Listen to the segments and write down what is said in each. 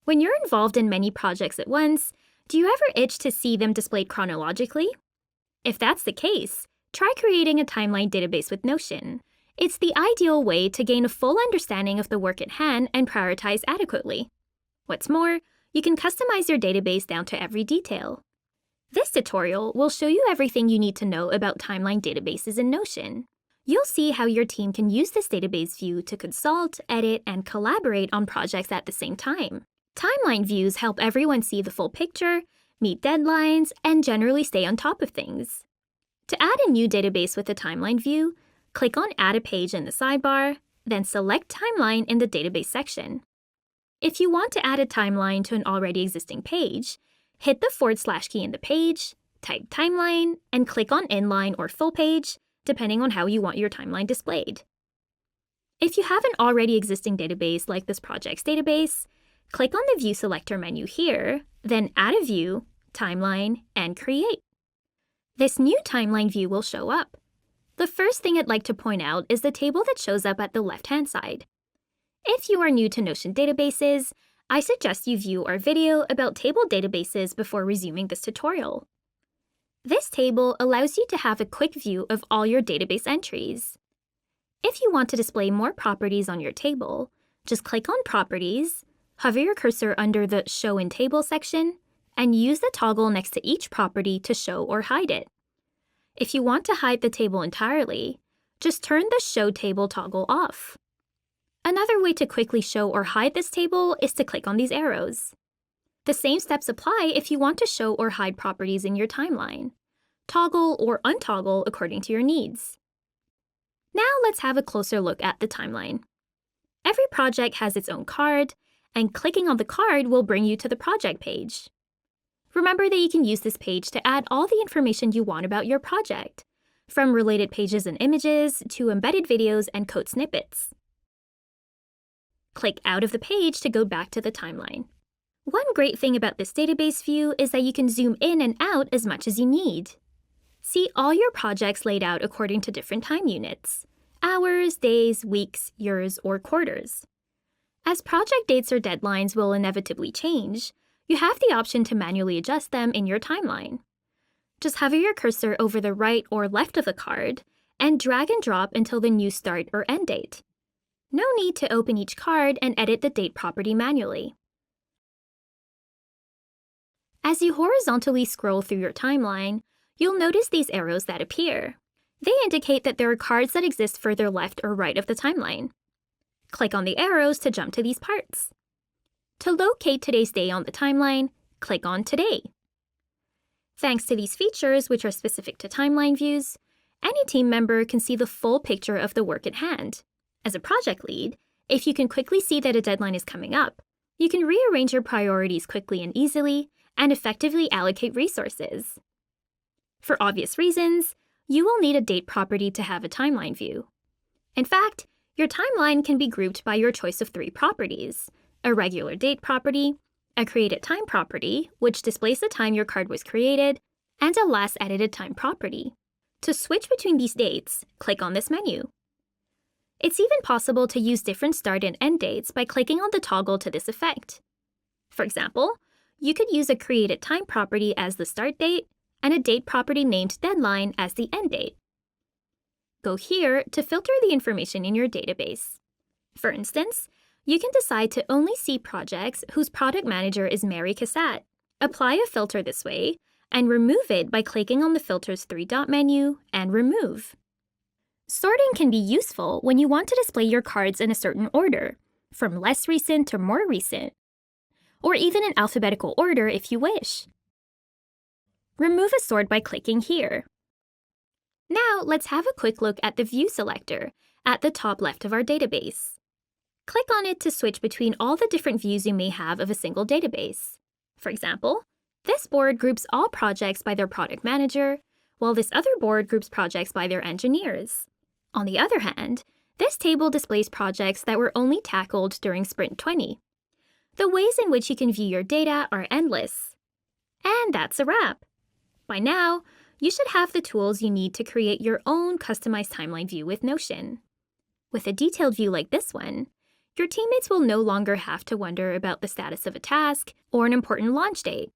When you're involved in many projects at once, do you ever itch to see them displayed chronologically? If that's the case, try creating a timeline database with Notion. It's the ideal way to gain a full understanding of the work at hand and prioritize adequately. What's more, you can customize your database down to every detail. This tutorial will show you everything you need to know about timeline databases in Notion. You'll see how your team can use this database view to consult, edit, and collaborate on projects at the same time. Timeline views help everyone see the full picture, meet deadlines, and generally stay on top of things. To add a new database with a timeline view, click on Add a Page in the sidebar, then select Timeline in the Database section. If you want to add a timeline to an already existing page, hit the / key in the page, type Timeline, and click on Inline or Full Page, depending on how you want your timeline displayed. If you have an already existing database like this project's database, click on the View Selector menu here, then Add a View, Timeline, and Create. This new timeline view will show up. The first thing I'd like to point out is the table that shows up at the left-hand side. If you are new to Notion databases, I suggest you view our video about table databases before resuming this tutorial. This table allows you to have a quick view of all your database entries. If you want to display more properties on your table, just click on Properties, hover your cursor under the Show in Table section, and use the toggle next to each property to show or hide it. If you want to hide the table entirely, just turn the Show Table toggle off. Another way to quickly show or hide this table is to click on these arrows. The same steps apply if you want to show or hide properties in your timeline. Toggle or untoggle according to your needs. Now let's have a closer look at the timeline. Every project has its own card, and clicking on the card will bring you to the project page. Remember that you can use this page to add all the information you want about your project, from related pages and images to embedded videos and code snippets. Click out of the page to go back to the timeline. One great thing about this database view is that you can zoom in and out as much as you need. See all your projects laid out according to different time units: hours, days, weeks, years, or quarters. As project dates or deadlines will inevitably change, you have the option to manually adjust them in your timeline. Just hover your cursor over the right or left of the card and drag and drop until the new start or end date. No need to open each card and edit the date property manually. As you horizontally scroll through your timeline, you'll notice these arrows that appear. They indicate that there are cards that exist further left or right of the timeline. Click on the arrows to jump to these parts. To locate today's day on the timeline, click on Today. Thanks to these features, which are specific to timeline views, any team member can see the full picture of the work at hand. As a project lead, if you can quickly see that a deadline is coming up, you can rearrange your priorities quickly and easily and effectively allocate resources. For obvious reasons, you will need a date property to have a timeline view. In fact, your timeline can be grouped by your choice of 3 properties: a regular date property, a created time property, which displays the time your card was created, and a last edited time property. To switch between these dates, click on this menu. It's even possible to use different start and end dates by clicking on the toggle to this effect. For example, you could use a created time property as the start date and a date property named deadline as the end date. Go here to filter the information in your database. For instance, you can decide to only see projects whose product manager is Mary Cassatt. Apply a filter this way, and remove it by clicking on the filter's 3-dot menu and Remove. Sorting can be useful when you want to display your cards in a certain order, from less recent to more recent, or even in alphabetical order if you wish. Remove a sort by clicking here. Now let's have a quick look at the View Selector at the top left of our database. Click on it to switch between all the different views you may have of a single database. For example, this board groups all projects by their product manager, while this other board groups projects by their engineers. On the other hand, this table displays projects that were only tackled during Sprint 20. The ways in which you can view your data are endless. And that's a wrap. By now, you should have the tools you need to create your own customized timeline view with Notion. With a detailed view like this one, Your teammates will no longer have to wonder about the status of a task or an important launch date.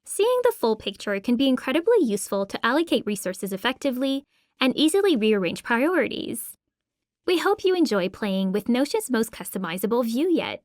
Seeing the full picture can be incredibly useful to allocate resources effectively and easily rearrange priorities. We hope you enjoy playing with Notion's most customizable view yet.